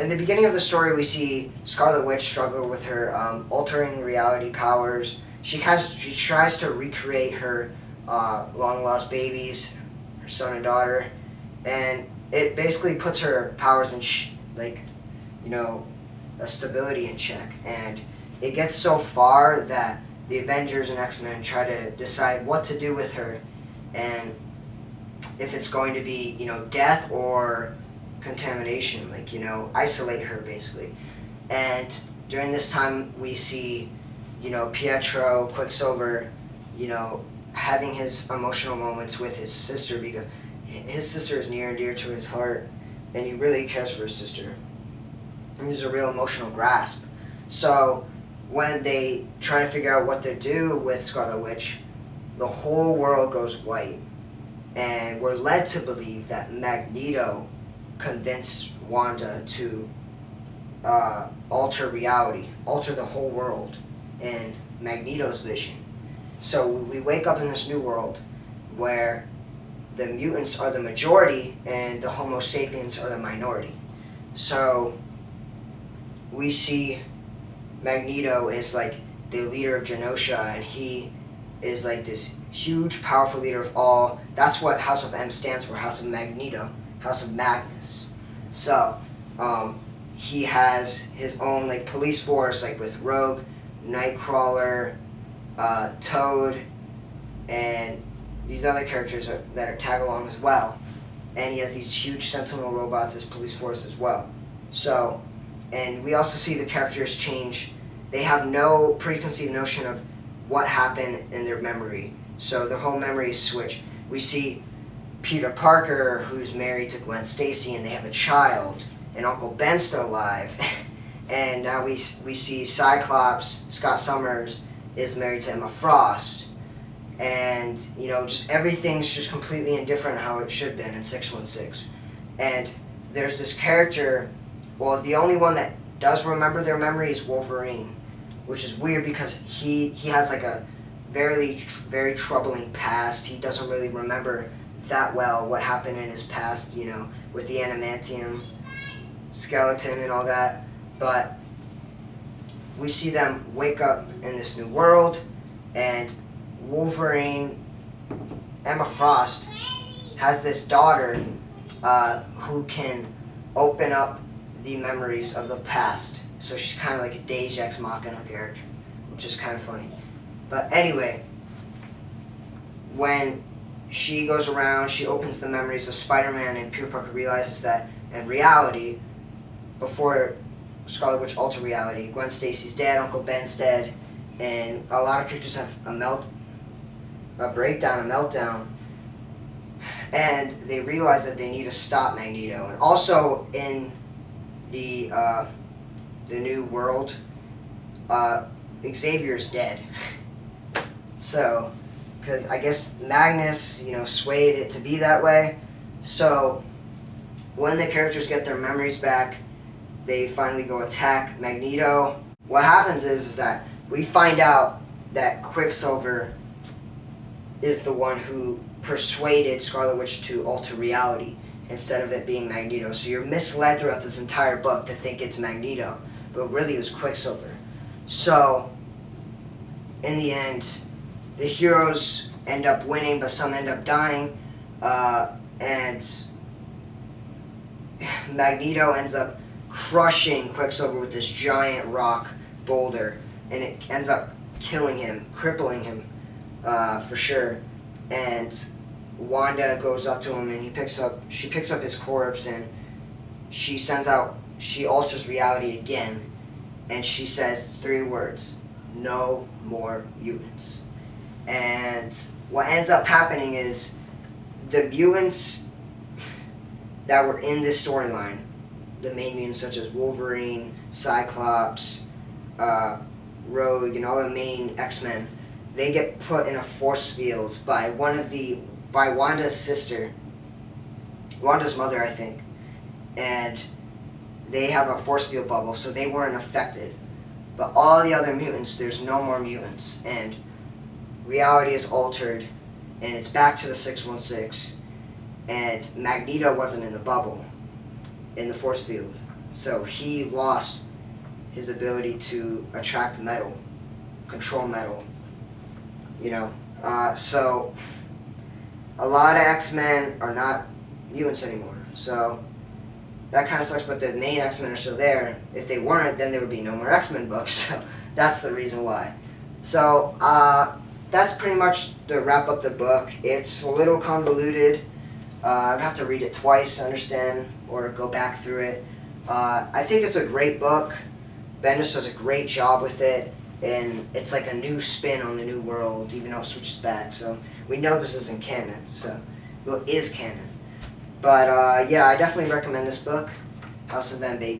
in the beginning of the story, we see Scarlet Witch struggle with her altering reality powers. She tries to recreate her long lost babies, her son and daughter, and it basically puts her powers in a stability in check. And it gets so far that the Avengers and X-Men try to decide what to do with her, and if it's going to be death or contamination, isolate her basically. And during this time we see Pietro, Quicksilver, having his emotional moments with his sister, because his sister is near and dear to his heart and he really cares for his sister, and there's a real emotional grasp. So when they try to figure out what to do with Scarlet Witch, the whole world goes white, and we're led to believe that Magneto convinced Wanda to alter reality, alter the whole world in Magneto's vision. So we wake up in this new world where the mutants are the majority and the Homo sapiens are the minority. So we see Magneto is like the leader of Genosha, and he is like this huge, powerful leader of all. That's what House of M stands for, House of Magneto, House of Magnus. So he has his own police force, with Rogue, Nightcrawler, Toad, and these other characters that are tag along as well. And he has these huge Sentinel robots as police force as well. So, and we also see the characters change. They have no preconceived notion of what happened in their memory. So their whole memories switch. We see Peter Parker, who's married to Gwen Stacy, and they have a child, and Uncle Ben's still alive. And now we see Cyclops, Scott Summers, is married to Emma Frost. And, just everything's just completely indifferent how it should have been in 616. And there's this character, well, the only one that does remember their memory is Wolverine, which is weird because he has a very troubling past. He doesn't really remember that well what happened in his past, with the adamantium skeleton and all that. But we see them wake up in this new world, and Wolverine, Emma Frost, has this daughter who can open up the memories of the past. So she's kind of like a Deus Ex Machina character, which is kind of funny. But anyway, when she goes around, she opens the memories of Spider-Man, and Peter Parker realizes that in reality, before Scarlet Witch altered reality, Gwen Stacy's dead, Uncle Ben's dead, and a lot of characters have a meltdown, and they realize that they need to stop Magneto. And also in the new world, Xavier's dead. So, because I guess Magnus, swayed it to be that way. So, when the characters get their memories back, they finally go attack Magneto. What happens is that we find out that Quicksilver is the one who persuaded Scarlet Witch to alter reality instead of it being Magneto. So you're misled throughout this entire book to think it's Magneto, but really it was Quicksilver. So, in the end, the heroes end up winning, but some end up dying, and Magneto ends up crushing Quicksilver with this giant rock boulder, and it ends up killing him, crippling him, for sure. And Wanda goes up to him, and she picks up his corpse, and she alters reality again, and she says 3 words: no more mutants. And what ends up happening is the mutants that were in this storyline, the main mutants such as Wolverine, Cyclops, Rogue, and all the main X-Men, they get put in a force field by Wanda's sister, Wanda's mother, I think, and they have a force field bubble, so they weren't affected. But all the other mutants, there's no more mutants, and reality is altered, and it's back to the 616, and Magneto wasn't in the bubble, in the force field. So he lost his ability to attract metal, control metal. You know, so a lot of X-Men are not mutants anymore. So that kind of sucks, but the main X-Men are still there. If they weren't, then there would be no more X-Men books. So that's the reason why. So that's pretty much to wrap up the book. It's a little convoluted. I'd have to read it twice to understand or go back through it. I think it's a great book. Bendis does a great job with it, and it's like a new spin on the New World, even though it switches back. So we know this isn't canon, so well, it is canon. But yeah, I definitely recommend this book, House of M, baby.